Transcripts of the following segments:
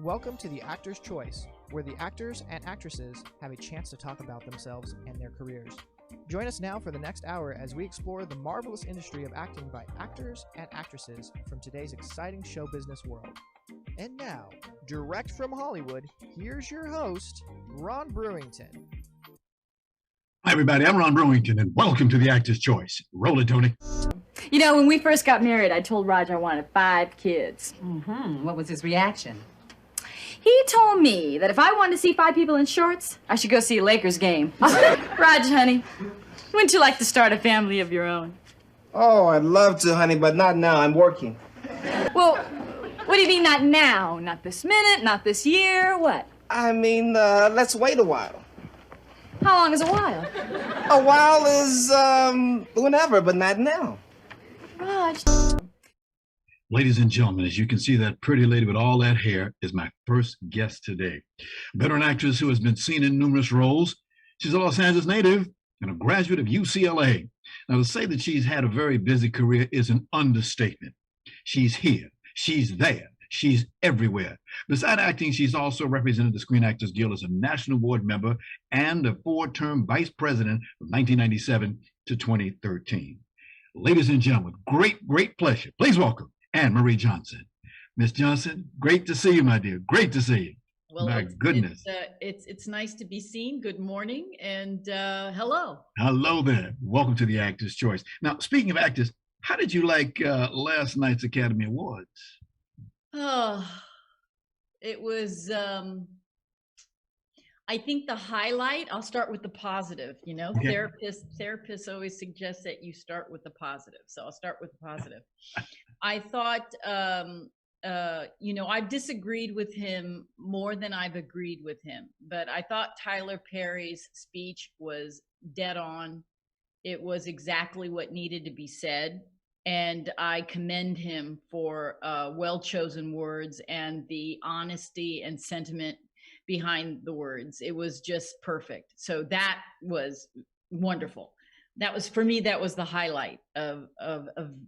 Welcome to the Actor's Choice, where the actors and actresses have a chance to talk about themselves and their careers. Join us now for the next hour as we explore the marvelous industry of acting by actors and actresses from today's exciting show business world. And now, direct from Hollywood, here's your host, Ron Brewington. Hi, everybody. I'm Ron Brewington, and welcome to the Actor's Choice. Roll it, Tony. You know, when we first got married, I told Roger I wanted 5 kids. What was his reaction? He told me that if I wanted to see 5 people in shorts, I should go see a Lakers game. Roger, honey, wouldn't you like to start a family of your own? Oh, I'd love to, honey, but not now. I'm working. Well, what do you mean not now? Not this minute, not this year, what? I mean, let's wait a while. How long is a while? A while is, whenever, but not now. Raj. Ladies and gentlemen, as you can see, that pretty lady with all that hair is my first guest today. A veteran actress who has been seen in numerous roles. She's a Los Angeles native and a graduate of UCLA. Now, to say that she's had a very busy career is an understatement. She's here, she's there, she's everywhere. Besides acting, she's also represented the Screen Actors Guild as a national board member and a 4-term vice president from 1997 to 2013. Ladies and gentlemen, great pleasure. Please welcome Anne Marie Johnson. Miss Johnson, great to see you, my dear. Great to see you. Well, my goodness. It's nice to be seen. Good morning and hello. Hello there. Welcome to the Actor's Choice. Now, speaking of actors, how did you like last night's Academy Awards? Oh, it was, I think the highlight, I'll start with the positive, you know, Okay. therapists always suggest that you start with the positive. So I'll start with the positive. I thought, you know, I've disagreed with him more than I've agreed with him, but I thought Tyler Perry's speech was dead on. It was exactly what needed to be said. And I commend him for well-chosen words and the honesty and sentiment behind the words. It was just perfect. So that was wonderful. That was, for me, that was the highlight of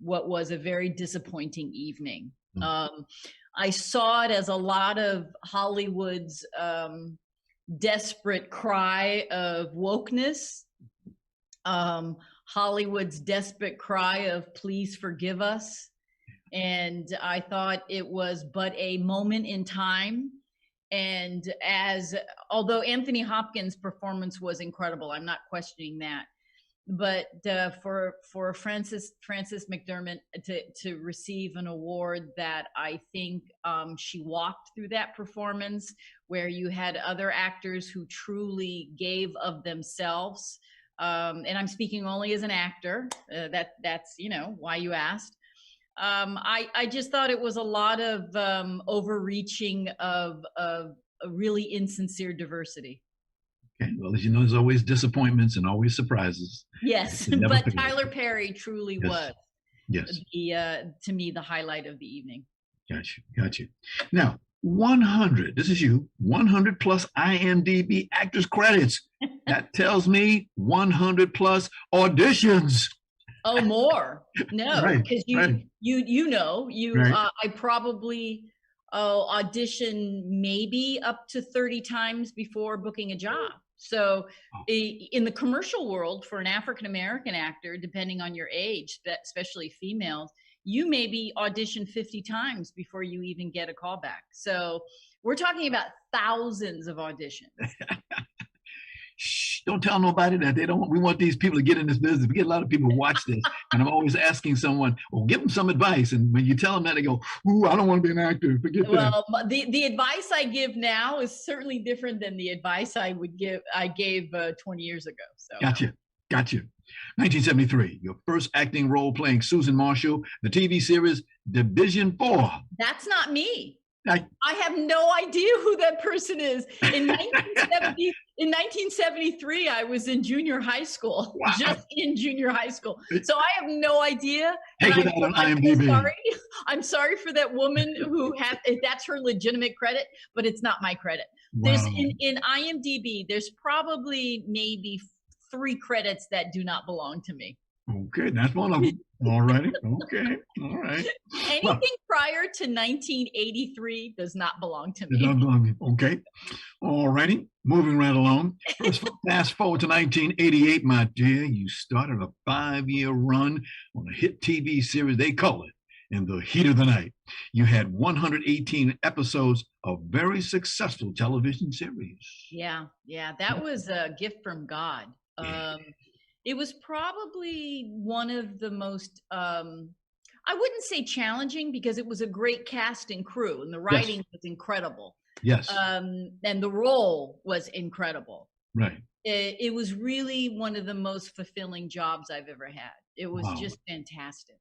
what was a very disappointing evening. I saw it as a lot of Hollywood's desperate cry of wokeness, Hollywood's desperate cry of please forgive us. And I thought it was but a moment in time. And although Anthony Hopkins' performance was incredible, I'm not questioning that. But for Frances McDermott to receive an award that I think she walked through that performance, where you had other actors who truly gave of themselves. And I'm speaking only as an actor. That's, you know, why you asked. I just thought it was a lot of overreaching of a really insincere diversity. Okay, well, as you know, there's always disappointments and always surprises. Yes, but Tyler Perry truly was, to me, the highlight of the evening. Got you. Now, 100, this is you, 100 plus IMDb actors credits. That tells me 100 plus auditions. Oh, more. No, because right. I probably audition maybe up to 30 times before booking a job. So in the commercial world, for an African-American actor, depending on your age, especially females, you maybe audition 50 times before you even get a call back. So we're talking about thousands of auditions. Shh, don't tell nobody that we want these people to get in this business. We get a lot of people who watch this, and I'm always asking someone, well, give them some advice. And when you tell them that, they go, ooh, I don't want to be an actor. Forget that. Well, the advice I give now is certainly different than the advice I gave 20 years ago. So Gotcha. 1973, your first acting role playing Susan Marshall, the TV series Division 4. That's not me. I have no idea who that person is. In 1973, I was in junior high school, just in junior high school. So I have no idea. Take it out on IMDb. I'm sorry for that woman that's her legitimate credit, but it's not my credit. Wow. There's in IMDb, there's probably maybe 3 credits that do not belong to me. Okay, that's one of them. All righty. Okay. All right. Anything Well, prior to 1983 does not belong to it me. doesn't belong to you. Okay. All righty. Moving right along. First, fast forward to 1988, my dear. You started a 5-year run on a hit TV series they call it In the Heat of the Night. You had 118 episodes of very successful television series. Yeah, that was a gift from God. Yeah. It was probably one of the most, I wouldn't say challenging because it was a great cast and crew, and the writing was incredible. Yes. And the role was incredible. Right. It was really one of the most fulfilling jobs I've ever had. It was just fantastic.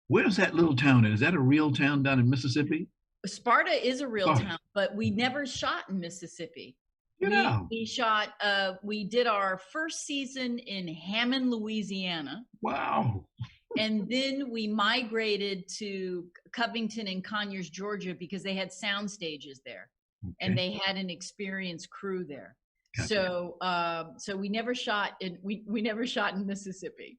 Where's that little town? Is that a real town down in Mississippi? Sparta is a real town, but we never shot in Mississippi. We shot, we did our first season in Hammond, Louisiana. Wow. And then we migrated to Covington and Conyers, Georgia, because they had sound stages there. Okay. And they had an experienced crew there. Gotcha. So we never shot in, we never shot in Mississippi.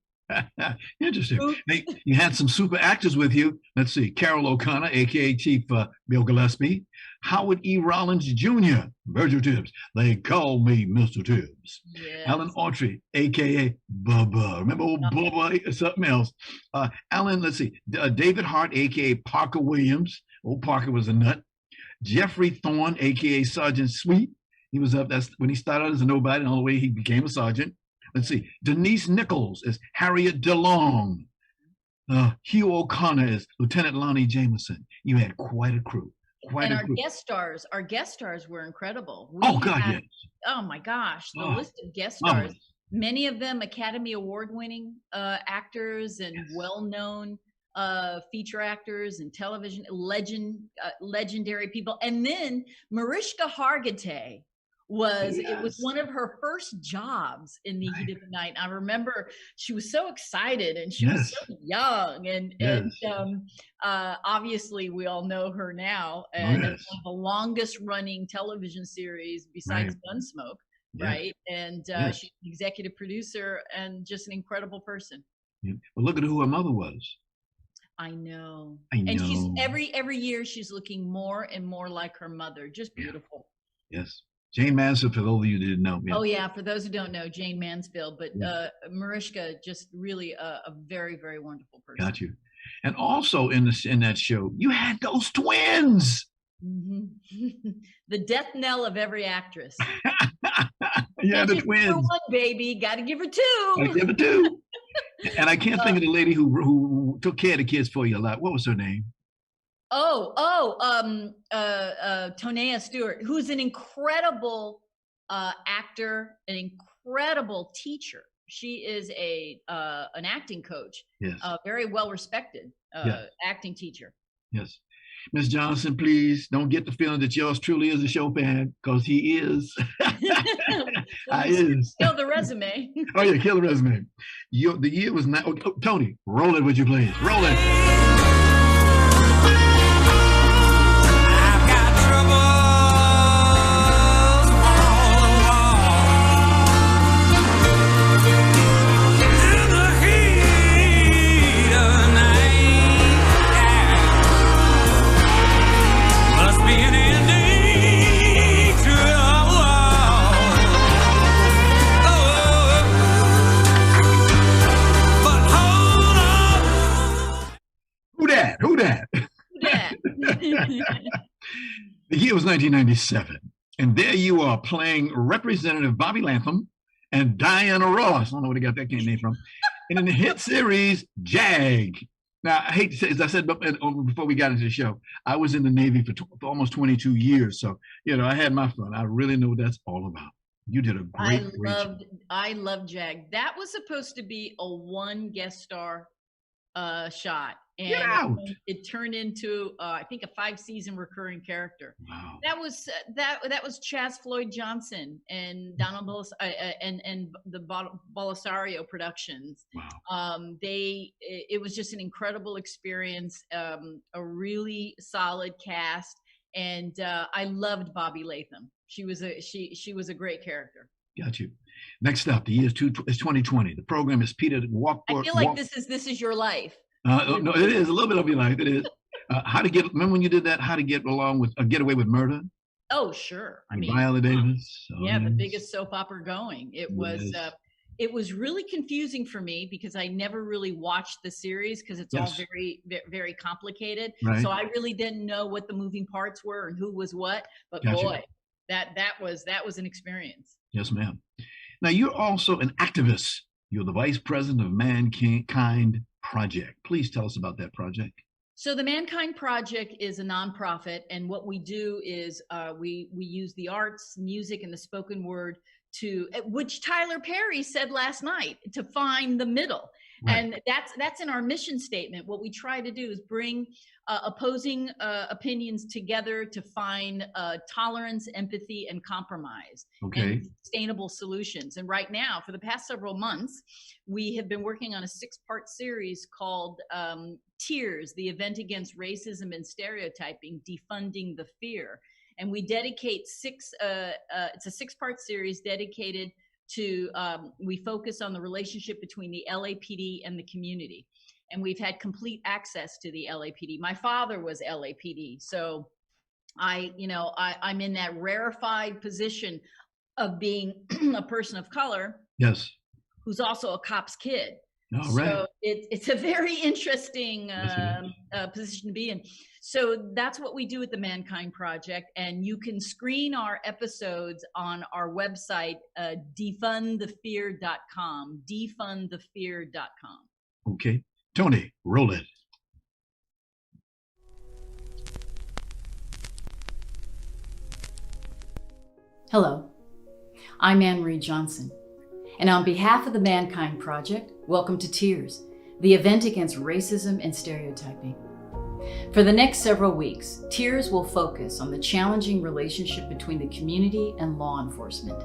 Interesting. Hey, you had some super actors with you. Let's see. Carol O'Connor, a.k.a. Chief Bill Gillespie. Howard E. Rollins Jr., Virgil Tibbs. They call me Mr. Tibbs. Yes. Alan Autry, a.k.a. Bubba. Remember old Bubba? Something else. Alan, let's see. David Hart, a.k.a. Parker Williams. Old Parker was a nut. Jeffrey Thorne, a.k.a. Sergeant Sweet. He was up. That's when he started as a nobody, and all the way he became a sergeant. Let's see. Denise Nichols as Harriet DeLong. Hugh O'Connor as Lieutenant Lonnie Jameson. You had quite a crew. Our guest stars were incredible. Yes. Oh my gosh, the list of guest stars. Many of them Academy Award-winning actors and well-known feature actors and television legendary people. And then Mariska Hargitay it was one of her first jobs in the heat of the night. I remember she was so excited and she was so young and obviously we all know her now and one of the longest running television series besides Gunsmoke, right? And she's an executive producer and just an incredible person. Well, look at who her mother was. I know. And she's every year she's looking more and more like her mother. Just beautiful. Yes. Jane Mansfield, for those of you who didn't know. Oh, yeah. For those who don't know, Jane Mansfield. But Mariska, just really a very, very wonderful person. Got you. And also in that show, you had those twins. Mm-hmm. The death knell of every actress. Yeah, the twins. Give her one, baby. Got to give her two. Got to give her two. And I can't think of the lady who took care of the kids for you a lot. What was her name? Tonea Stewart, who's an incredible actor, an incredible teacher. She is an acting coach, very well respected acting teacher. Yes. Ms. Johnson, please don't get the feeling that yours truly is a show fan, because he is. Kill the resume. Oh, yeah, kill the resume. The year was not. Oh, Tony, roll it, would you please? Roll it. The year was 1997, and there you are playing Representative Bobby Latham and Diana Ross. I don't know where they got that name from. And in the hit series, Jag. Now, I hate to say, as I said before we got into the show, I was in the Navy for almost 22 years. So, I had my fun. I really know what that's all about. You did a great job. I loved Jag. That was supposed to be a one guest star shot. And it turned into I think a 5-season recurring character. Wow. That was Chaz Floyd Johnson and Donald and the Belisario Productions. Wow. It was just an incredible experience, a really solid cast, and I loved Bobby Latham. She was a great character. Got you. Next up, the year is 2020. The program is Peter Walk. I feel like this is your life. No, it is a little bit of your life. It is. How to get? Remember when you did that? How to get along with get away with murder? Oh, sure. I mean, Viola Davis. Yeah, the biggest soap opera going. It was. Yes. It was really confusing for me because I never really watched the series because it's all very, very complicated. Right. So I really didn't know what the moving parts were and who was what. But boy, that was an experience. Yes, ma'am. Now you're also an activist. You're the vice president of Mankind Project. Please tell us about that project. So the Mankind Project is a nonprofit, and what we do is we use the arts, music, and the spoken word to, which Tyler Perry said last night, to find the middle. Right. And that's in our mission statement. What we try to do is bring opposing opinions together to find tolerance, empathy, and compromise, and sustainable solutions. And right now, for the past several months, we have been working on a 6-part series called Tears, the event against racism and stereotyping, defunding the fear. And we dedicate it's a 6-part series dedicated to, we focus on the relationship between the LAPD and the community. And we've had complete access to the LAPD. My father was LAPD. So I'm in that rarefied position of being a person of color. Yes. Who's also a cop's kid. All right. So it's a very interesting position to be in. So that's what we do at the Mankind Project. And you can screen our episodes on our website, defundthefear.com, defundthefear.com. Okay. Tony, roll it. Hello, I'm Anne Marie Johnson. And on behalf of the Mankind Project, welcome to Tears, the event against racism and stereotyping. For the next several weeks, Tears will focus on the challenging relationship between the community and law enforcement.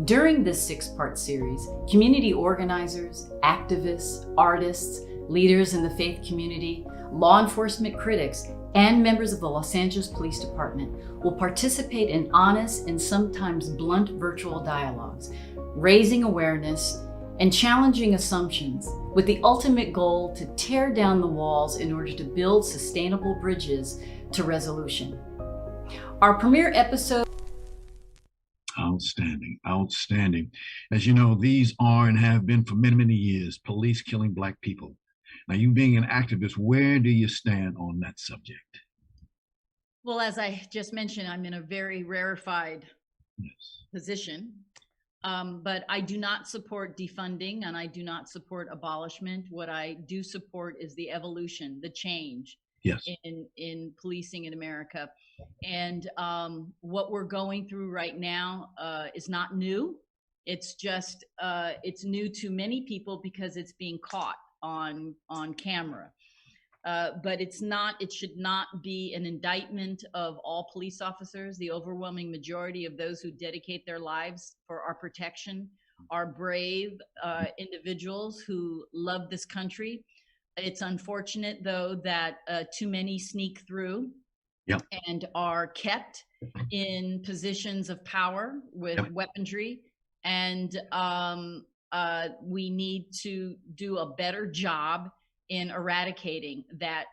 During this 6-part series, community organizers, activists, artists, leaders in the faith community, law enforcement critics, and members of the Los Angeles Police Department will participate in honest and sometimes blunt virtual dialogues, raising awareness and challenging assumptions with the ultimate goal to tear down the walls in order to build sustainable bridges to resolution. Our premiere episode. Outstanding, outstanding. As you know, these are and have been for many, many years, police killing Black people. Now, you being an activist, where do you stand on that subject? Well, as I just mentioned, I'm in a very rarefied position. But I do not support defunding and I do not support abolishment. What I do support is the evolution, the change in policing in America. And what we're going through right now is not new. It's just, it's new to many people because it's being caught on camera. But it should not be an indictment of all police officers. The overwhelming majority of those who dedicate their lives for our protection are brave individuals who love this country. It's unfortunate, though, that too many sneak through and are kept in positions of power with weaponry. And we need to do a better job in eradicating that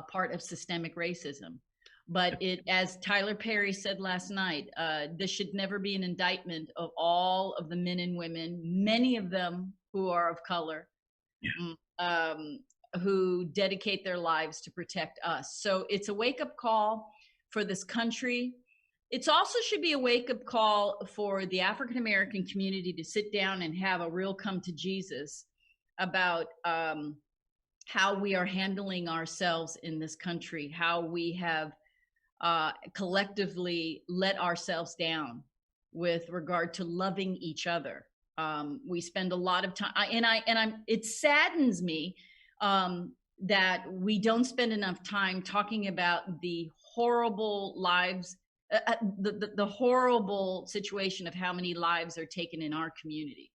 part of systemic racism. But as Tyler Perry said last night, this should never be an indictment of all of the men and women, many of them who are of color, who dedicate their lives to protect us. So it's a wake-up call for this country. It also should be a wake-up call for the African-American community to sit down and have a real come to Jesus about how we are handling ourselves in this country, how we have collectively let ourselves down with regard to loving each other. We spend a lot of time, it saddens me that we don't spend enough time talking about the horrible lives, the horrible situation of how many lives are taken in our community.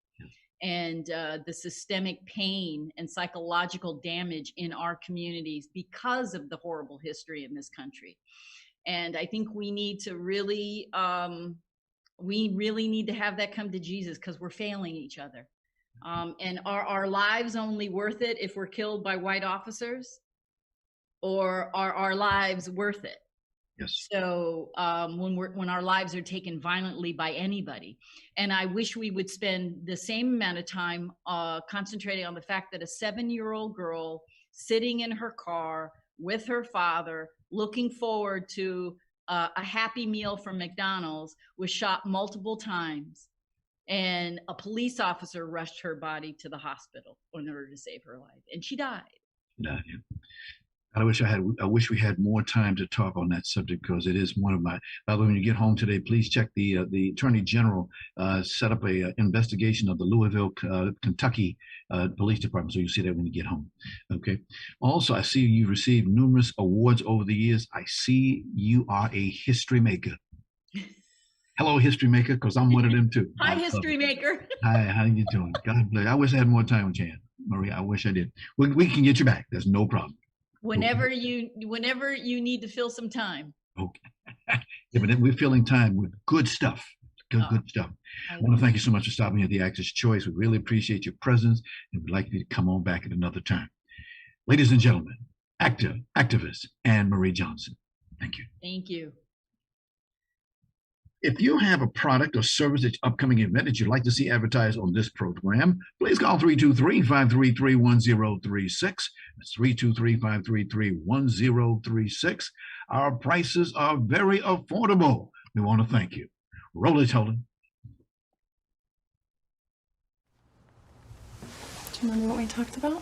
And the systemic pain and psychological damage in our communities because of the horrible history in this country. And I think we need to really we really need to have that come to Jesus, because we're failing each other. And are our lives only worth it if we're killed by white officers, or are our lives worth it? Yes. So when our lives are taken violently by anybody, and I wish we would spend the same amount of time concentrating on the fact that a 7-year-old girl sitting in her car with her father, looking forward to a Happy Meal from McDonald's, was shot multiple times, and a police officer rushed her body to the hospital in order to save her life, and she died. Yeah. I wish we had more time to talk on that subject, because it is one of my. By the way, when you get home today, please check the Attorney General set up a investigation of the Louisville, Kentucky Police Department. So you see that when you get home. Okay. Also, I see you received numerous awards over the years. I see you are a history maker. Hello, history maker, because I'm one of them too. Hi, history maker. Hi, how you doing? God bless. I wish I had more time with you, Maria. I wish I did. We can get you back. There's no problem. Whenever you need to fill some time. Okay. Yeah, but then we're filling time with good stuff. Good stuff. I want to thank you so much for stopping at the Actor's Choice. We really appreciate your presence, and we'd like you to come on back at another time. Ladies and gentlemen, actor, activist, Anne Marie Johnson. Thank you. Thank you. If you have a product or service at upcoming event that you'd like to see advertised on this program, please call 323-533-1036. That's 323-533-1036. Our prices are very affordable. We want to thank you. Roll it, Holden. Do you remember what we talked about?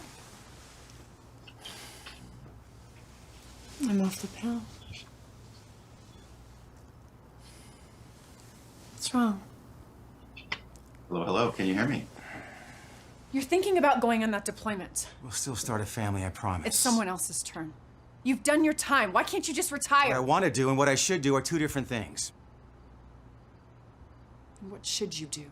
I'm off the pill. What's wrong? Hello, hello. Can you hear me? You're thinking about going on that deployment. We'll still start a family, I promise. It's someone else's turn. You've done your time. Why can't you just retire? What I want to do and what I should do are two different things. What should you do?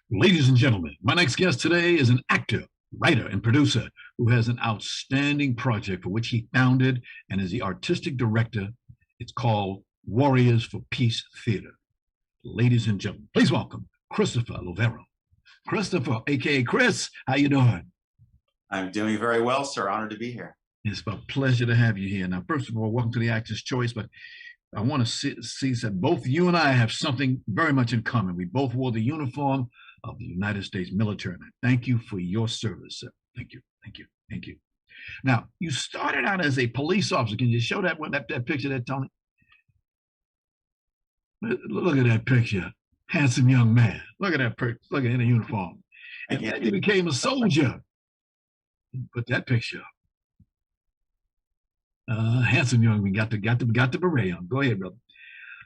Ladies and gentlemen, my next guest today is an actor, writer, and producer who has an outstanding project for which he founded and is the artistic director. It's called Warriors for Peace Theater. Ladies and gentlemen, please welcome Christopher Loverro. Christopher, aka Chris, how you doing? I'm doing very well, sir. Honored to be here. It's a pleasure to have you here. Now, first of all, welcome to the Actor's Choice, but I want to see that both you and I have something very much in common. We both wore the uniform of the United States military, and I thank you for your service, sir. Thank you, thank you, thank you. Now, you started out as a police officer. Can you show that picture there, Tony? Look at that picture. Handsome young man. Look at that picture. Look at in a uniform. And then you became a soldier. Put that picture up. Handsome young man. Got the beret on. Go ahead, brother.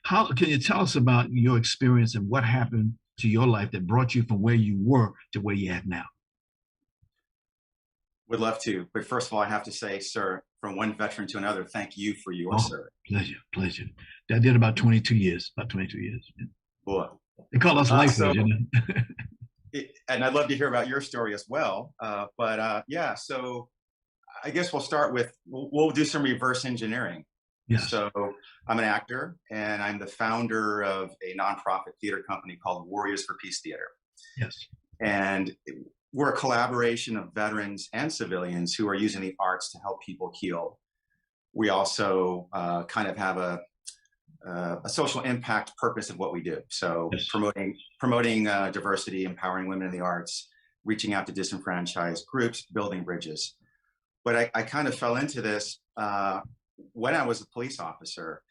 How can you tell us about your experience and what happened to your life that brought you from where you were to where you're at now? Would love to. But first of all, I have to say, sir, from one veteran to another, thank you for your service. Pleasure. That did about 22 years. Boy. They call us lifers, you know. And I'd love to hear about your story as well. Yeah, so I guess we'll start with, we'll do some reverse engineering. Yes. So I'm an actor, and I'm the founder of a nonprofit theater company called Warriors for Peace Theater. Yes. And we're a collaboration of veterans and civilians who are using the arts to help people heal. We also kind of have a social impact purpose of what we do. So yes. promoting diversity, empowering women in the arts, reaching out to disenfranchised groups, building bridges. But I kind of fell into this when I was a police officer,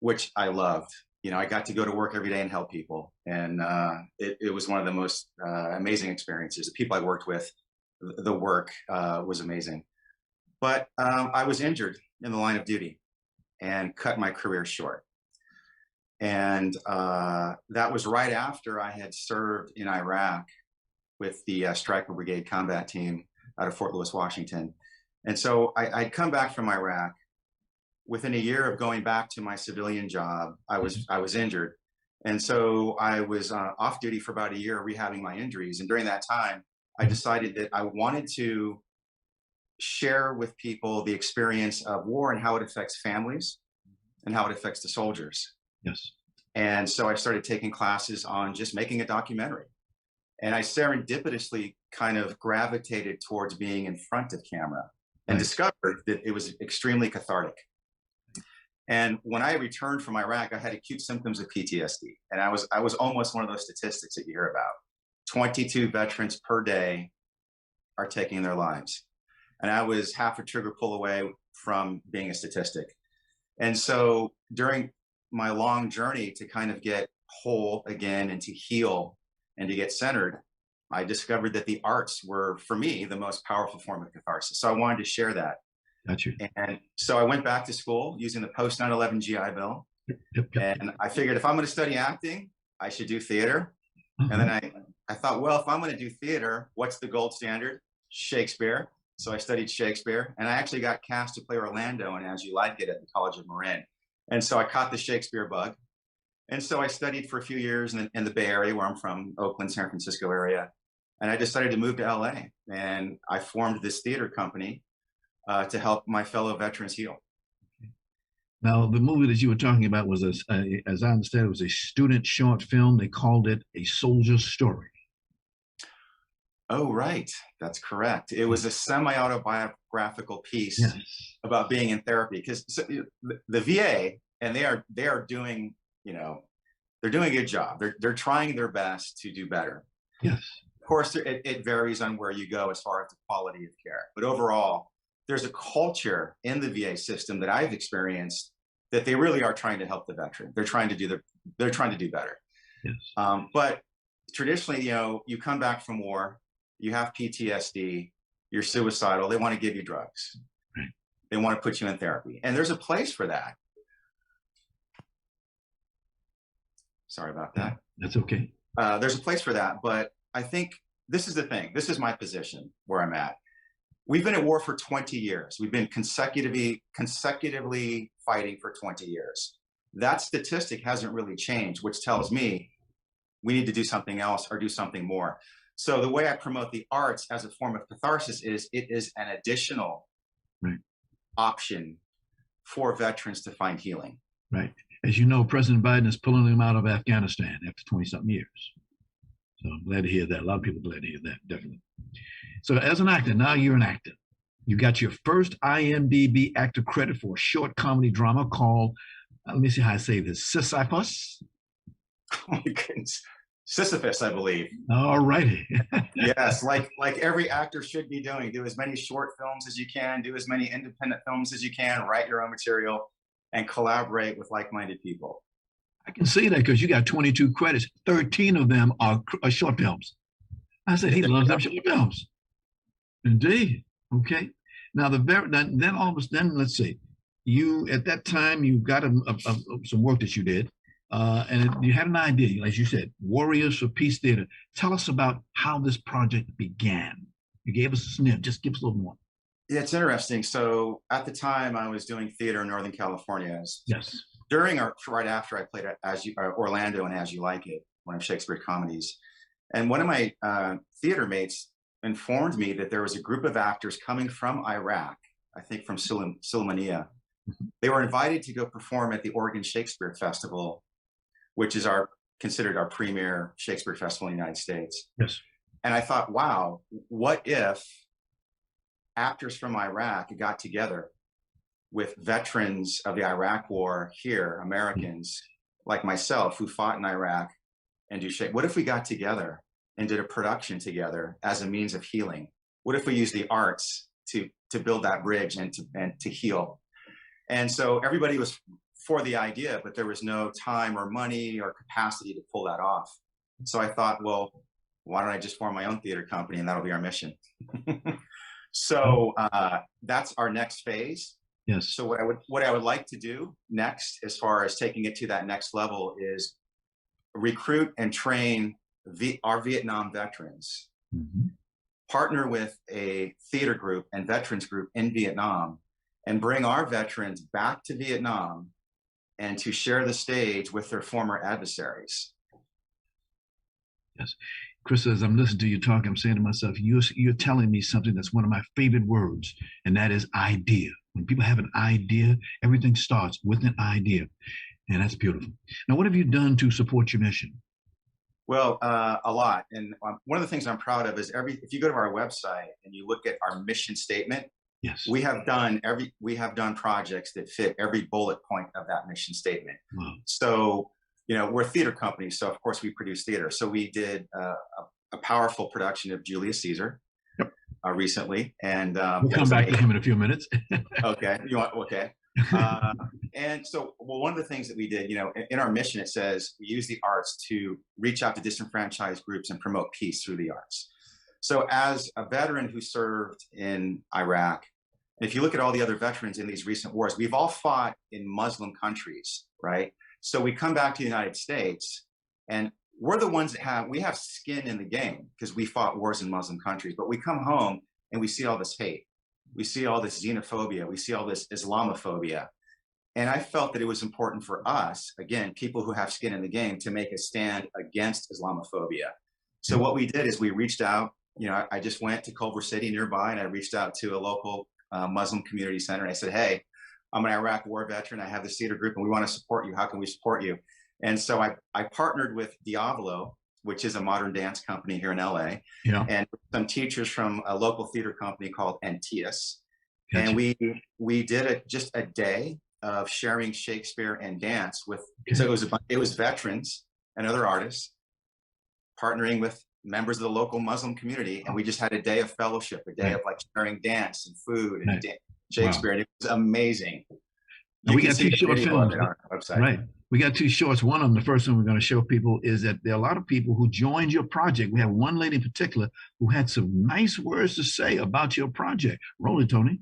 which I loved. You know, I got to go to work every day and help people. And it was one of the most amazing experiences. The people I worked with, the work was amazing. But I was injured in the line of duty and cut my career short. And that was right after I had served in Iraq with the Stryker Brigade Combat Team out of Fort Lewis, Washington. And so I'd come back from Iraq. Within a year of going back to my civilian job, I was injured. And so I was off duty for about a year rehabbing my injuries. And during that time, I decided that I wanted to share with people the experience of war and how it affects families and how it affects the soldiers. Yes. And so I started taking classes on just making a documentary. And I serendipitously kind of gravitated towards being in front of camera and discovered that it was extremely cathartic. And when I returned from Iraq, I had acute symptoms of PTSD. And I was almost one of those statistics that you hear about. 22 veterans per day are taking their lives. And I was half a trigger pull away from being a statistic. And so during my long journey to kind of get whole again and to heal and to get centered, I discovered that the arts were, for me, the most powerful form of catharsis. So I wanted to share that. Got you. And so I went back to school using the post 9/11 GI Bill. Yep. And I figured if I'm going to study acting, I should do theater. And then I thought, well, if I'm going to do theater, what's the gold standard? Shakespeare. So I studied Shakespeare, and I actually got cast to play Orlando in As You Like It at the College of Marin. And so I caught the Shakespeare bug. And so I studied for a few years in the Bay Area, where I'm from, Oakland, San Francisco area. And I decided to move to LA. And I formed this theater company to help my fellow veterans heal. Now, the movie that you were talking about was, as I understand, it was a student short film. They called it A Soldier's Story. Oh, right. That's correct. It was a semi-autobiographical piece about being in therapy, because the VA, and they are doing, they're doing a good job. They're trying their best to do better. Yes. Of course, it varies on where you go as far as the quality of care. But overall, there's a culture in the VA system that I've experienced that they really are trying to help the veteran. They're trying to do better. Yes. But traditionally, you come back from war, you have PTSD, you're suicidal, they want to give you drugs. Right. They want to put you in therapy. And there's a place for that. Sorry about that. That's okay. There's a place for that, but I think this is the thing. This is my position where I'm at. We've been at war for 20 years. We've been consecutively fighting for 20 years. That statistic hasn't really changed, which tells me we need to do something else or do something more. So the way I promote the arts as a form of catharsis is it is an additional option for veterans to find healing. Right. As you know, President Biden is pulling them out of Afghanistan after 20-something years. So I'm glad to hear that. A lot of people are glad to hear that, definitely. So as an actor, now you're an actor. You got your first IMDb actor credit for a short comedy drama called, let me see how I say this, Sisyphus? Oh my goodness. Sisyphus, I believe. All righty. Yes, like every actor should be doing. Do as many short films as you can, do as many independent films as you can, write your own material, and collaborate with like-minded people. I can see that because you got 22 credits. 13 of them are short films. I said, he loves them short films. Indeed. Okay. Now, then all of a sudden, let's see. You, at that time, you got some work that you did. And you had an idea, as you said, Warriors for Peace Theater. Tell us about how this project began. You gave us a sniff. Just give us a little more. Yeah, it's interesting. So at the time, I was doing theater in Northern California. Yes. Right after I played Orlando and As You Like It, one of Shakespeare comedies. And one of my theater mates informed me that there was a group of actors coming from Iraq, I think from Sulaymaniyah. They were invited to go perform at the Oregon Shakespeare Festival, which is considered our premier Shakespeare festival in the United States. Yes. And I thought, wow, what if actors from Iraq got together with veterans of the Iraq War here, Americans like myself who fought in Iraq and do Shakespeare? What if we got together and did a production together as a means of healing? What if we use the arts to build that bridge and to heal? And so everybody was for the idea, but there was no time or money or capacity to pull that off. So I thought, well, why don't I just form my own theater company and that'll be our mission. So that's our next phase. Yes. So what I would like to do next, as far as taking it to that next level, is recruit and train our Vietnam veterans, partner with a theater group and veterans group in Vietnam, and bring our veterans back to Vietnam and to share the stage with their former adversaries. Yes. Chris, as I'm listening to you talk, I'm saying to myself, you're telling me something that's one of my favorite words, and that is idea. When people have an idea, everything starts with an idea. And that's beautiful. Now, what have you done to support your mission? Well, a lot. And one of the things I'm proud of is if you go to our website and you look at our mission statement, Yes. we have done projects that fit every bullet point of that mission statement. Wow. So, we're a theater company, so of course we produce theater. So we did a powerful production of Julius Caesar recently, and we'll come back to him in a few minutes. Okay, okay. And so, one of the things that we did, in our mission, it says we use the arts to reach out to disenfranchised groups and promote peace through the arts. So as a veteran who served in Iraq, if you look at all the other veterans in these recent wars, we've all fought in Muslim countries, right? So we come back to the United States, and we're the ones that we have skin in the game because we fought wars in Muslim countries, but we come home and we see all this hate. We see all this xenophobia. We see all this Islamophobia. And I felt that it was important for us, again, people who have skin in the game, to make a stand against Islamophobia. So what we did is we reached out. I just went to Culver City nearby, and I reached out to a local Muslim community center. And I said, hey, I'm an Iraq war veteran. I have this theater group, and we want to support you. How can we support you? And so I partnered with Diavolo, which is a modern dance company here in LA, and some teachers from a local theater company called Antias. Gotcha. And we did just a day of sharing Shakespeare and dance with. So it was veterans and other artists partnering with members of the local Muslim community, and we just had a day of fellowship, a day of like sharing dance and food and Shakespeare, and it was amazing. We got two short films on our website. Right. We got two shorts. One of them, the first one we're going to show people, is that there are a lot of people who joined your project. We have one lady in particular who had some nice words to say about your project. Roll it, Tony.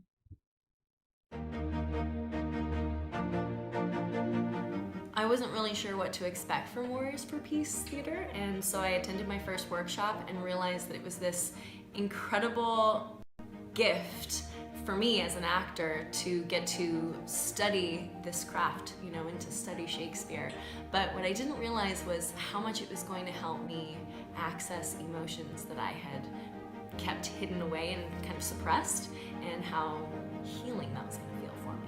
I wasn't really sure what to expect from Warriors for Peace Theater, and so I attended my first workshop and realized that it was this incredible gift for me as an actor to get to study this craft, and to study Shakespeare. But what I didn't realize was how much it was going to help me access emotions that I had kept hidden away and kind of suppressed, and how healing that was going to feel for me.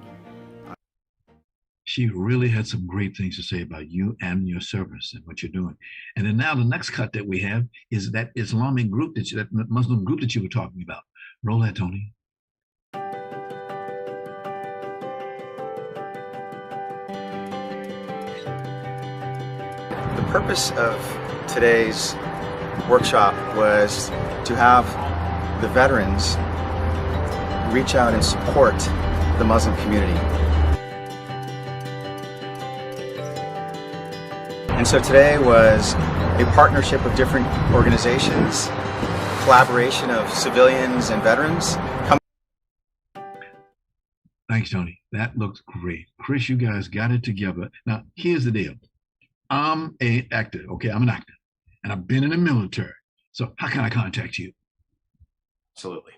She really had some great things to say about you and your service and what you're doing. And then now the next cut that we have is that Islamic group, that Muslim group that you were talking about. Roll that, Tony. The purpose of today's workshop was to have the veterans reach out and support the Muslim community. And so today was a partnership of different organizations, collaboration of civilians and veterans. Thanks, Tony. That looks great. Chris, you guys got it together. Now, here's the deal. I'm an actor, okay? I'm an actor, and I've been in the military. So how can I contact you? Absolutely.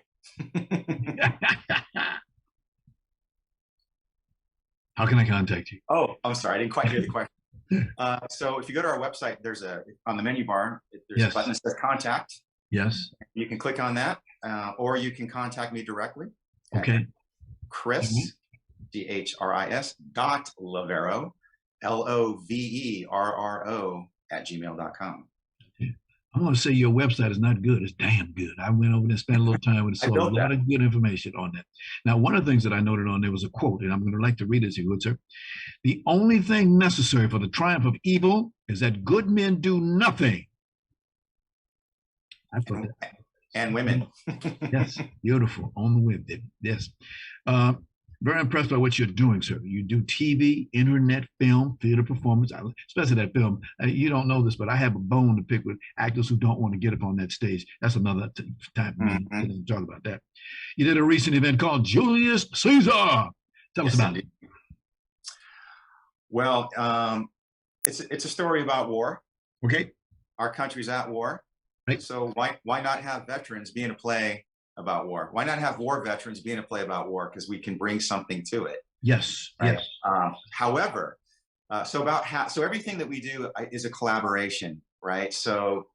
How can I contact you? Oh, I'm sorry. I didn't quite hear the question. So if you go to our website, there's on the menu bar, there's a button that says contact. Yes. You can click on that, or you can contact me directly. Okay. Chris, DHRIS .Loverro, LOVERRO @gmail.com. I'm going to say your website is not good. It's damn good. I went over there and spent a little time with it. So a lot of good information on that. Now, one of the things that I noted on there was a quote, and I'm going to like to read it to you, good sir. The only thing necessary for the triumph of evil is that good men do nothing. I thought that. And women. Yes, beautiful. On the web. Yes. Very impressed by what you're doing, sir. You do TV, internet, film, theater performance, especially that film. You don't know this, but I have a bone to pick with actors who don't want to get up on that stage. That's another time to talk about that. You did a recent event called Julius Caesar. Tell us about it. Well, it's a story about war. Okay. Our country's at war. Right. So why not have veterans be in a play about war? Why not have war veterans be in a play about war? Because we can bring something to it. Yes. Right? Yes. However, so everything that we do is a collaboration, right? So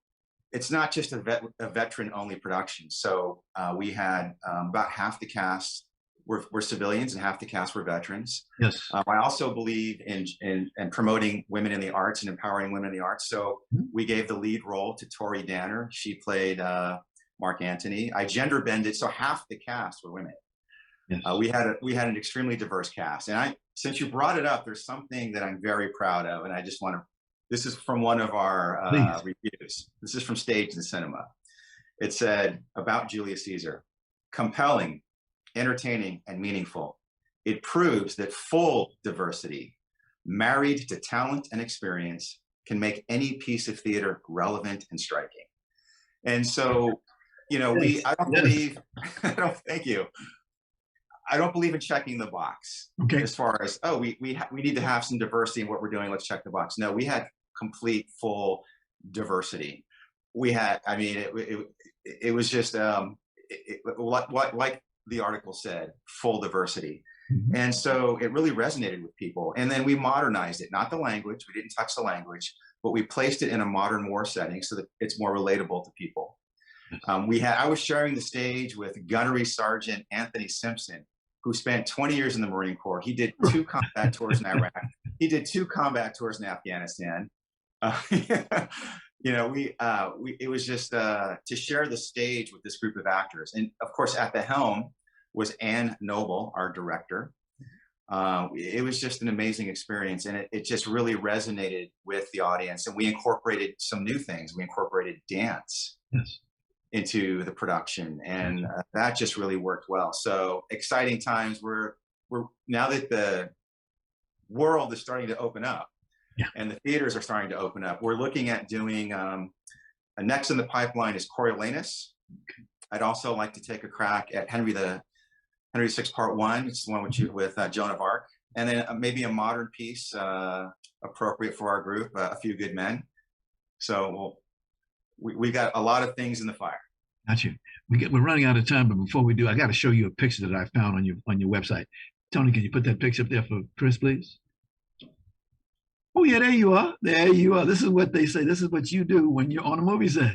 it's not just a veteran only production. So we had about half the cast were civilians and half the cast were veterans. Yes. I also believe in promoting women in the arts and empowering women in the arts. So we gave the lead role to Tori Danner. She played Mark Antony. I gender bended, so half the cast were women. Yes. We had an extremely diverse cast. And since you brought it up, there's something that I'm very proud of, and I just want to. This is from one of our reviews. This is from Stage and Cinema. It said about Julius Caesar: compelling, entertaining, and meaningful. It proves that full diversity, married to talent and experience, can make any piece of theater relevant and striking. And so, I don't believe, thank you. I don't believe in checking the box as far as, we need to have some diversity in what we're doing. Let's check the box. No, we had complete, full diversity. We had, it was just like the article said, full diversity. Mm-hmm. And so it really resonated with people. And then we modernized it, not the language. We didn't touch the language, but we placed it in a modern war setting so that it's more relatable to people. I was sharing the stage with Gunnery Sergeant Anthony Simpson, who spent 20 years in the Marine Corps. He did 2 combat tours in Iraq. He did 2 combat tours in Afghanistan. It was just to share the stage with this group of actors. And of course, at the helm was Ann Noble, our director. It was just an amazing experience, and it just really resonated with the audience. And we incorporated some new things. We incorporated dance into the production, and that just really worked well. So exciting times. We're now that the world is starting to open up, and the theaters are starting to open up, we're looking at doing next in the pipeline is Coriolanus. I'd also like to take a crack at Henry VI Part 1, which is the one with Joan of Arc, and then maybe a modern piece appropriate for our group, A Few Good Men. So we got a lot of things in the fire. Got you. We're running out of time, but before we do, I got to show you a picture that I found on your website. Tony, can you put that picture up there for Chris, please? Oh yeah, there you are. There you are. This is what they say. This is what you do when you're on a movie set.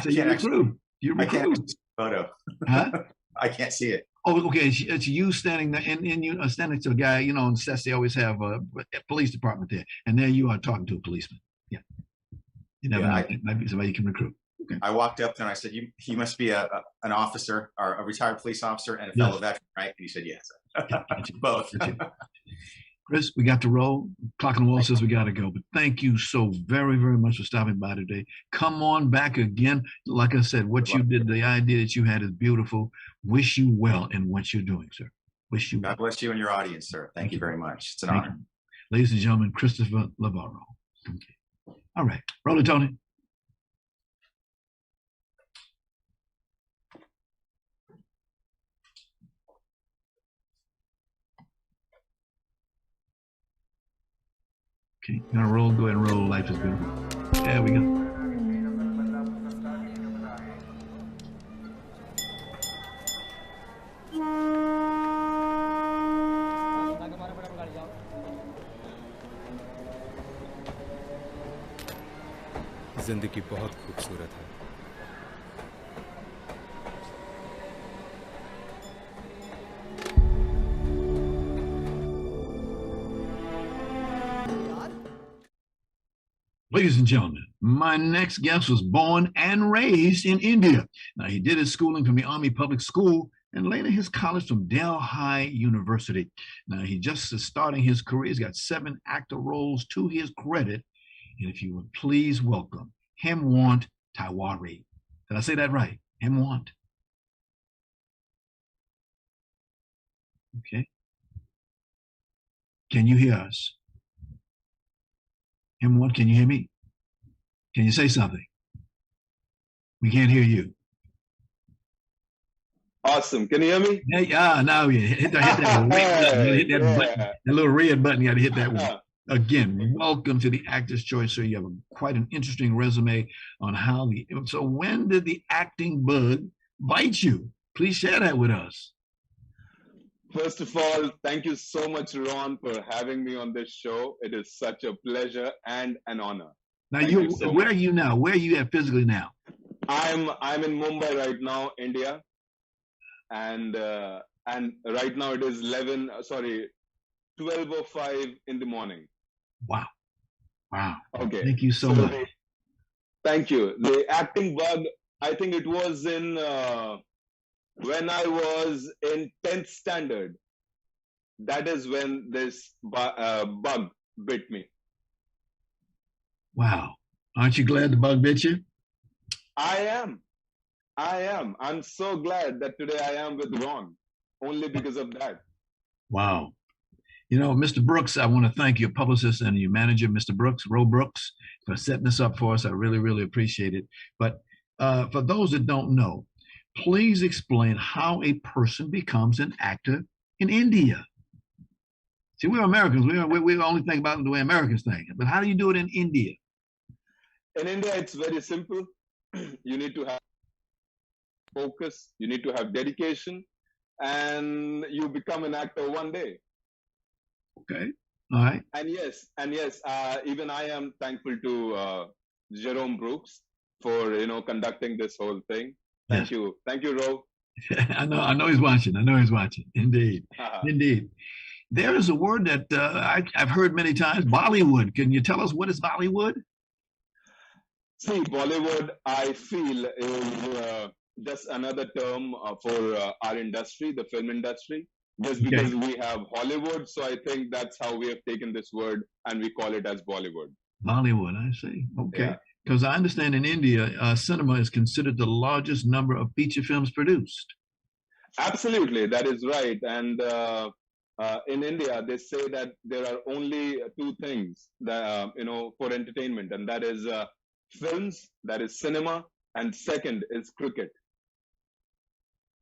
So you recruit. I can't see the photo. Huh? I can't see it. Oh, okay. It's you standing there, and you standing to a guy. On sets they always have a police department there, and there you are talking to a policeman. Yeah. You never know. It might be somebody you can recruit. Okay. I walked up there and I said, "You must be an officer or a retired police officer and a fellow veteran, right?" And he said, "Yes." Both. Chris, we got to roll. Clock on the wall says we got to go. But thank you so very, very much for stopping by today. Come on back again. Like I said, what you did, the idea that you had is beautiful. Wish you well in what you're doing, sir. Wish you well. God bless you and your audience, sir. Thank you very much. It's an honor. Ladies and gentlemen, Christopher Loverro. Okay. All right. Roll it, Tony. Okay, gonna roll, go ahead and roll. Life is beautiful. There we go. जिंदगी बहुत खूबसूरत है। Ladies and gentlemen, my next guest was born and raised in India. Now, he did his schooling from the Army Public School and later his college from Delhi University. Now, he just is starting his career. He's got 7 actor roles to his credit. And if you would please welcome Hemwant Tiwari. Did I say that right? Hemwant. Okay. Can you hear us? Hemwant, can you hear me? Can you say something? We can't hear you. Awesome. Can you hear me? Now you hit that red button. Hit that button. That little red button, you got to hit that one. Again, welcome to the Actor's Choice, sir. You have quite an interesting resume on so when did the acting bug bite you? Please share that with us. First of all, thank you so much, Ron, for having me on this show. It is such a pleasure and an honor. Now, where are you now? Where are you at physically now? I'm in Mumbai right now, India. And and right now it is 12:05 in the morning. Wow. Wow. Okay. Thank you so much. Thank you. The acting bug, I think it was in when I was in 10th standard. That is when this bug bit me. Wow. Aren't you glad the bug bit you? I am. I'm so glad that today I am with Ron, only because of that. Wow. You know, Mr. Brooks, I want to thank your publicist and your manager, Mr. Brooks, Ro Brooks, for setting this up for us. I really, really appreciate it. But for those that don't know, please explain how a person becomes an actor in India. See, we're Americans. We only think about the way Americans think. But how do you do it in India? In India, it's very simple. You need to have focus, you need to have dedication, and you become an actor one day. Okay. All right. And yes, even I am thankful to Jerome Brooks for conducting this whole thing. Thank you, Ro. I know he's watching. Indeed, indeed. There is a word that I've heard many times, Bollywood. Can you tell us what is Bollywood? See, Bollywood, I feel, is just another term for our industry, the film industry. Just because we have Hollywood, so I think that's how we have taken this word and we call it as Bollywood. Bollywood, I see. Okay. Because I understand in India, cinema is considered the largest number of feature films produced. Absolutely, that is right. And in India, they say that there are only two things that for entertainment, and that is films, that is cinema, and second is cricket.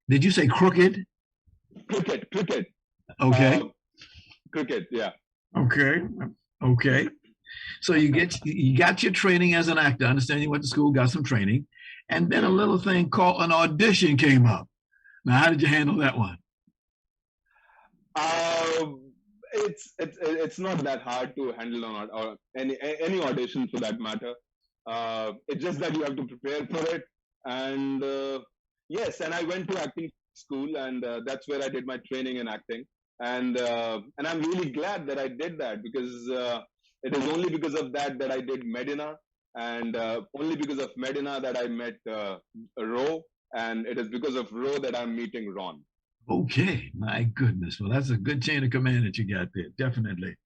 Did you say crooked? Cricket. Okay. Cricket, yeah. Okay. So you got your training as an actor. I understand you went to school, got some training, and then a little thing called an audition came up. Now, how did you handle that one? It's not that hard to handle or any audition for that matter. It's just that you have to prepare for it. And yes, and I went to acting school, and that's where I did my training in acting. And I'm really glad that I did that, because it is only because of that I did Medina, and only because of Medina that I met Ro, and it is because of Ro that I'm meeting Ron. Okay, my goodness. Well, that's a good chain of command that you got there, definitely.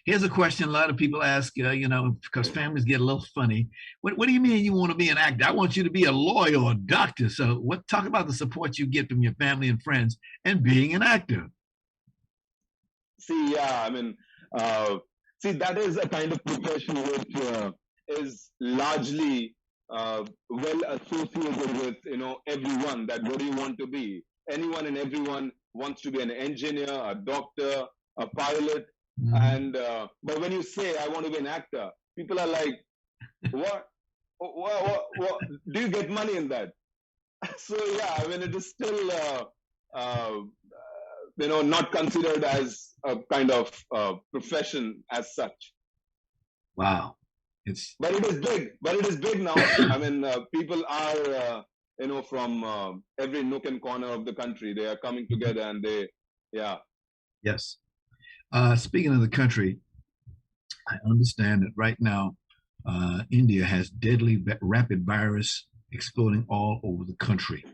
Here's a question a lot of people ask, because families get a little funny. What do you mean you want to be an actor? I want you to be a lawyer or a doctor. So talk about the support you get from your family and friends and being an actor. See, that is a kind of profession which is largely well associated with, everyone, that what do you want to be? Anyone and everyone wants to be an engineer, a doctor, a pilot. Mm-hmm. And but when you say I want to be an actor, people are like, what? Do you get money in that? So yeah, it is still not considered as a kind of profession as such. Wow, but it is big now. People are from every nook and corner of the country. They are coming together, and Yes. Speaking of the country, I understand that right now, India has deadly rapid virus exploding all over the country.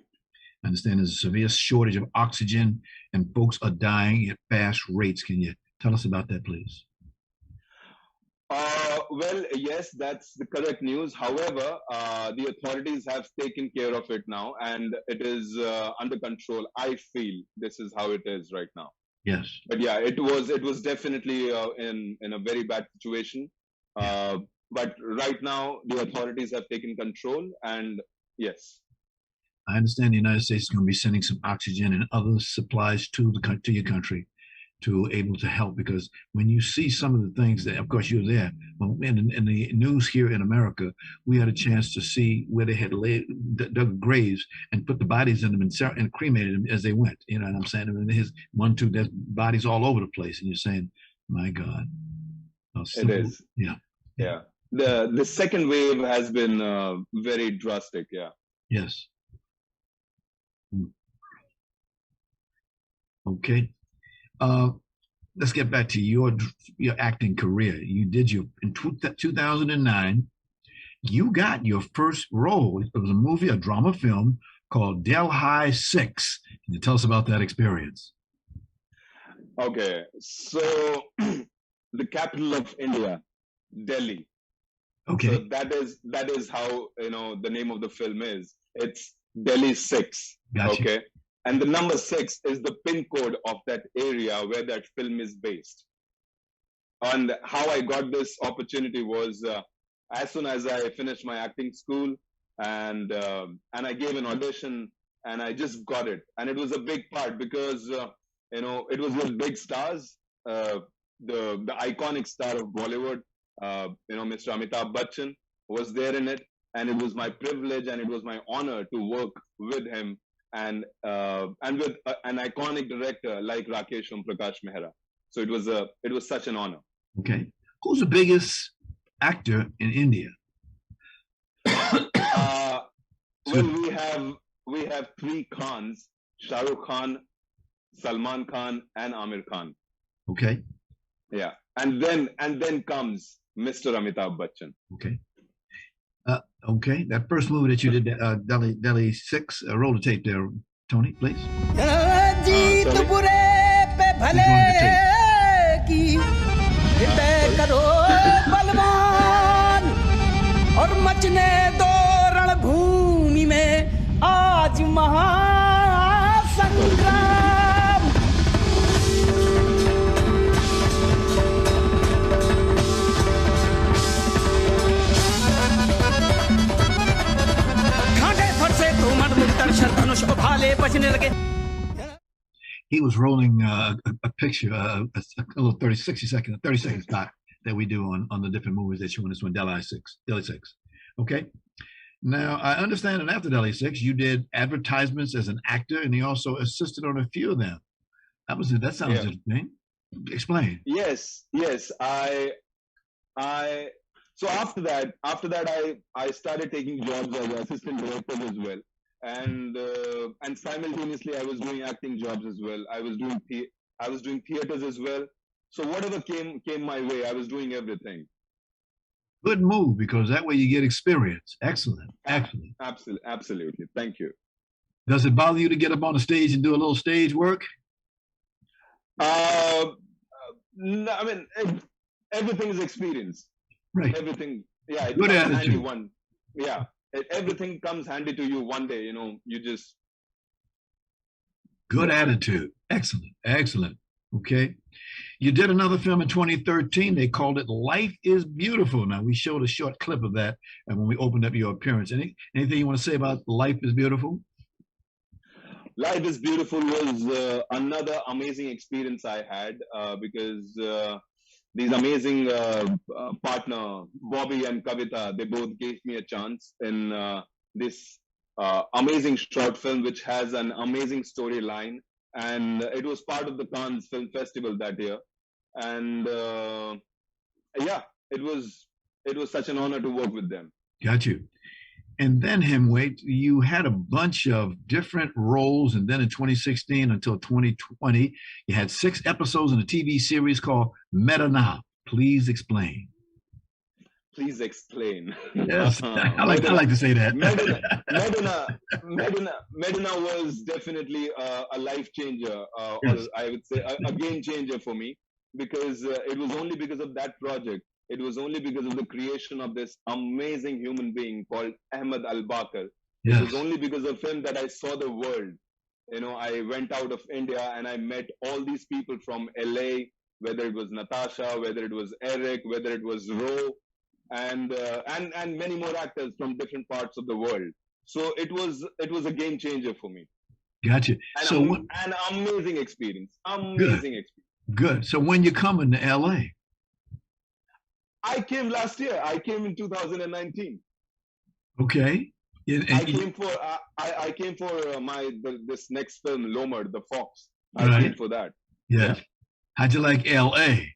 I understand there's a severe shortage of oxygen and folks are dying at fast rates. Can you tell us about that, please? Well, yes, that's the correct news. However, the authorities have taken care of it now, and it is under control. I feel this is how it is right now. Yes. But yeah, it was definitely in a very bad situation. But right now, the authorities have taken control, and yes. I understand the United States is going to be sending some oxygen and other supplies to your country to able to help, because when you see some of the things that, of course, you're there. In the news here in America, we had a chance to see where they had dug graves and put the bodies in them and cremated them as they went. You know what I'm saying? And there's bodies all over the place, and you're saying, "My God." It is. Yeah. Yeah. The second wave has been very drastic. Yeah. Yes. Okay. Uh, let's get back to your acting career. You did in 2009. You got your first role. It was a movie, a drama film called Delhi 6. Can you tell us about that experience? Okay, so the capital of India, Delhi. Okay. So that is how the name of the film is. It's Delhi 6. Gotcha. Okay, and the number 6 is the pin code of that area where that film is based. And how I got this opportunity was as soon as I finished my acting school, and I gave an audition, and I just got it, and it was a big part because it was with big stars, the iconic star of Bollywood, Mr. Amitabh Bachchan was there in it, and it was my privilege and it was my honor to work with him and with an iconic director like Rakesh Prakash Mehra. So it was such an honor. Okay, who's the biggest actor in India? Well, we have 3 Khans: Shah Rukh Khan, Salman Khan, and Amir Khan. Okay. Yeah, and then comes Mr. Amitabh Bachchan. Okay. Okay, that first movie that you did, Delhi 6, roll the tape there, Tony, please. He was rolling a picture, a little 30 second spot that we do on the different movies that you want to Delhi 6. Okay. Now, I understand that after Delhi 6, you did advertisements as an actor, and you also assisted on a few of them. That sounds interesting. Explain. Yes. So after that, I started taking jobs as assistant director as well, and simultaneously I was doing acting jobs as well. I was doing theaters as well. So whatever came my way, I was doing everything. Good move, because that way you get experience. Excellent. Absolutely. Thank you. Does it bother you to get up on the stage and do a little stage work? No, I mean, everything is experience. Right. Everything. Yeah. Good attitude. Yeah. Everything comes handy to you one day. You just. Good attitude. Excellent. Okay. You did another film in 2013. They called it Life is Beautiful. Now, we showed a short clip of that and when we opened up your appearance. Anything you want to say about Life is Beautiful? Life is Beautiful was another amazing experience I had because these amazing partner, Bobby and Kavita, they both gave me a chance in this amazing short film, which has an amazing storyline. And it was part of the Cannes Film Festival that year. And it was such an honor to work with them. Got you. And then, Hemwant, you had a bunch of different roles. And then in 2016 until 2020, you had 6 episodes in a TV series called Medina. Please explain. Please explain. Yes, I like to say that. Medina was definitely a life changer, or I would say a game changer for me, because it was only because of that project. It was only because of the creation of this amazing human being called Ahmed Al-Bakr. Yes. It was only because of him that I saw the world. I went out of India and I met all these people from LA, whether it was Natasha, whether it was Eric, whether it was Ro, and many more actors from different parts of the world. So it was a game changer for me. Gotcha. An amazing experience. Good. So when you coming to LA? I came last year. I came in 2019. Okay. I came for this next film, Lomer, The Fox. I came for that. Yeah. How'd you like LA?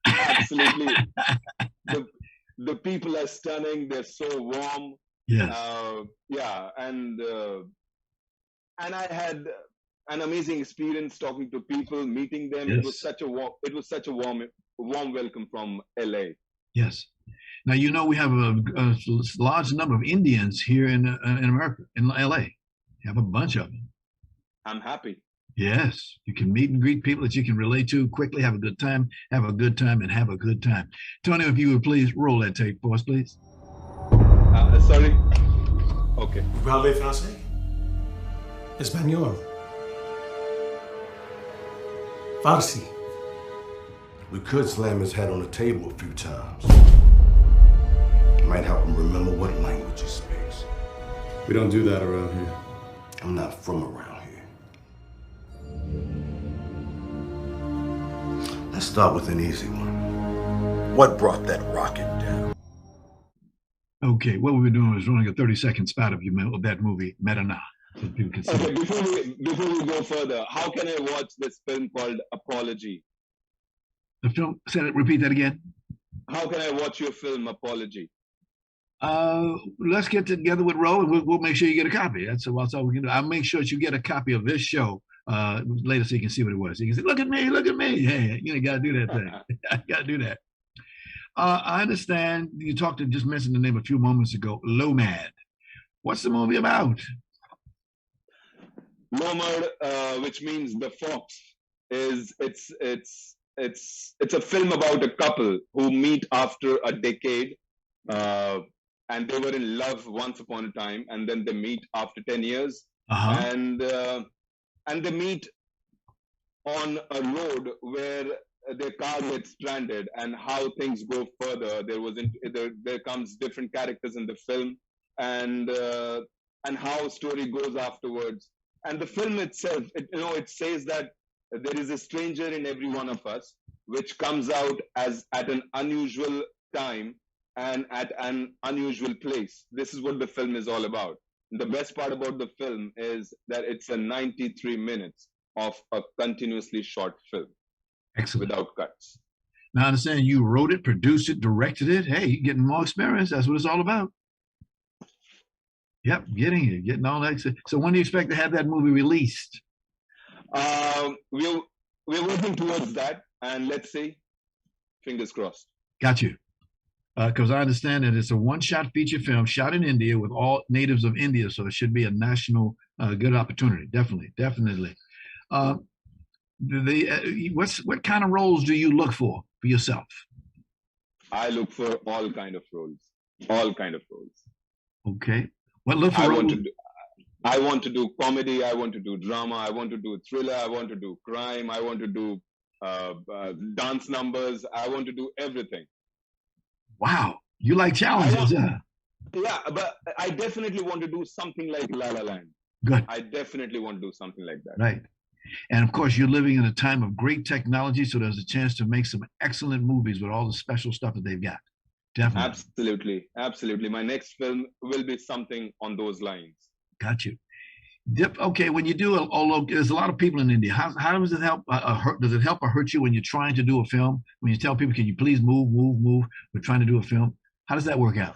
Absolutely. The people are stunning. They're so warm. Yes. And and I had an amazing experience talking to people, meeting them. Yes. It was such a warm welcome from LA. Yes. Now, you know, we have a large number of Indians here in America, in LA. You have a bunch of them. I'm happy. Yes. You can meet and greet people that you can relate to quickly, have a good time, and have a good time. Tony, if you would please roll that tape for us, please. Sorry. Okay. Vous parlez français? Espagnol? Farsi? We could slam his head on the table a few times. Might help him remember what language he speaks. We don't do that around here. I'm not from around here. Let's start with an easy one. What brought that rocket down? Okay, what we're doing is running a 30-second spot of that movie, Medana, so people can see. Okay, before we go further, how can I watch this film called Apology? The film, repeat that again. How can I watch your film Apology? Let's get together with Ro, and we'll make sure you get a copy. That's all we can do. I'll make sure that you get a copy of this show later, so you can see what it was. You can say, "Look at me, look at me." Hey, you gotta do that thing. Gotta do that. I understand you just mentioned the name a few moments ago, Lomad. What's the movie about? Lomad, which means the fox, it's a film about a couple who meet after a decade, and they were in love once upon a time, and then they meet after 10 years, and they meet on a road where their car gets stranded, and how things go further. There comes different characters in the film, and how story goes afterwards. And the film itself, it says that there is a stranger in every one of us, which comes out at an unusual time and at an unusual place. This is what the film is all about. The best part about the film is that it's a 93 minutes of a continuously short film. Excellent. Without cuts. Now, I understand you wrote it, produced it, directed it. Hey, you're getting more experience. That's what it's all about. Yep, getting all that. So when do you expect to have that movie released? We're working towards that, and let's see. Fingers crossed. Got you. Because I understand that it's a one-shot feature film shot in India with all natives of India, so it should be a national good opportunity. Definitely. What kind of roles do you look for yourself? I look for all kind of roles. Okay. What look for roles? I want to do comedy. I want to do drama. I want to do thriller. I want to do crime. I want to do dance numbers. I want to do everything. Wow, you like challenges, huh? Yeah, but I definitely want to do something like La La Land. Good. I definitely want to do something like that. Right. And of course, you're living in a time of great technology, so there's a chance to make some excellent movies with all the special stuff that they've got. Definitely. Absolutely. My next film will be something on those lines. Got you. Okay, when you do, there's a lot of people in India. How does it help? Does it help or hurt you when you're trying to do a film? When you tell people, "Can you please move? We're trying to do a film." How does that work out?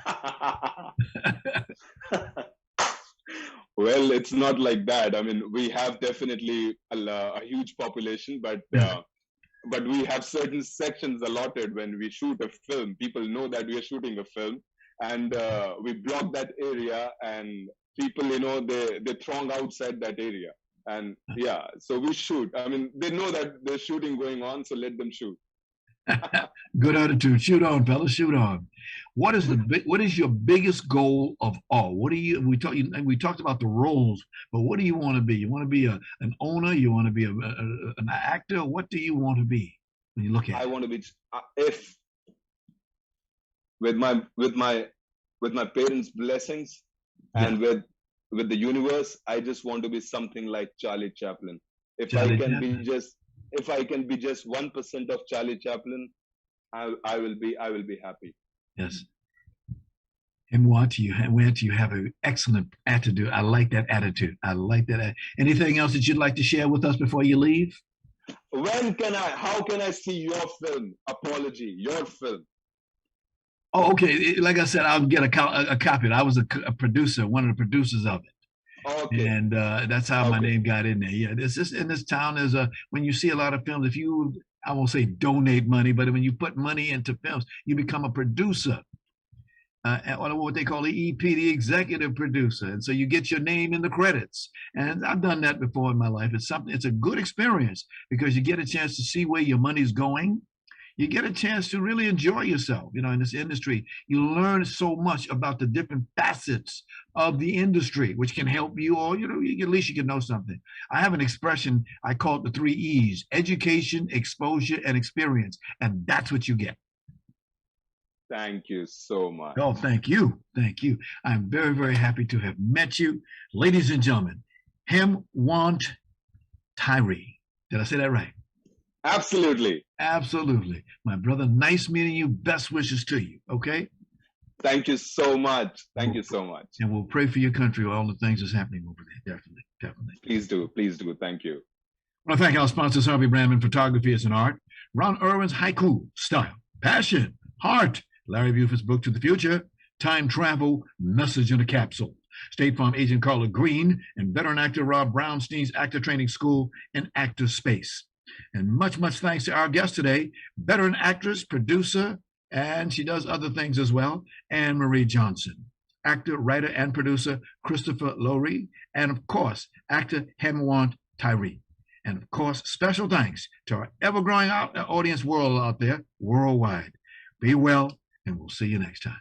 Well, it's not like that. I mean, we have definitely a huge population, but we have certain sections allotted when we shoot a film. People know that we are shooting a film, and we block that area, and people, they throng outside that area. And yeah, so we shoot. I mean, they know that there's shooting going on, so let them shoot. Good attitude. Shoot on, fellas. Shoot on. What is your biggest goal of all? We talked about the roles, but what do you want to be? You want to be an owner? You want to be an actor? What do you want to be when you look at it? I want to be, if with my parents' blessings, and with the universe, I just want to be something like Charlie Chaplin. If I can be just 1% of Charlie Chaplin, I will be happy. Yes. Hemwant, you have an excellent attitude. I like that attitude. Anything else that you'd like to share with us before you leave? How can I see your film, Apology, your film? Oh, okay. Like I said, I'll get a copy. I was a producer, one of the producers of it. Okay. And that's how my name got in there. Yeah, this is in this town is when you see a lot of films, if you, I won't say donate money, but when you put money into films, you become a producer. Or what they call the EP, the executive producer. And so you get your name in the credits. And I've done that before in my life. It's a good experience because you get a chance to see where your money's going. You get a chance to really enjoy yourself, in this industry. You learn so much about the different facets of the industry, which can help you, or, at least you can know something. I have an expression, I call it the 3 E's: education, exposure, and experience. And that's what you get. Thank you so much. Oh, thank you. Thank you. I'm very, very happy to have met you. Ladies and gentlemen, Hemwant Tiwari. Did I say that right? Absolutely. Absolutely. My brother, nice meeting you. Best wishes to you. Okay? Thank you so much. Thank you so much. And we'll pray for your country, all the things that's happening over there. Definitely. Definitely. Please do. Please do. Thank you. I want to thank our sponsors, Harvey Brandman Photography is an Art, Ron Irwin's Haiku, Style, Passion, Heart, Larry Buford's Book to the Future, Time Travel, Message in a Capsule, State Farm agent Carla Green, and veteran actor Rob Brownstein's Actor Training School and Actor Space. And much, much thanks to our guest today, veteran actress, producer, and she does other things as well, Anne Marie Johnson, actor, writer, and producer Christopher Lowry, and of course, actor Hemwant Tiwari. And of course, special thanks to our ever-growing audience worldwide. Be well, and we'll see you next time.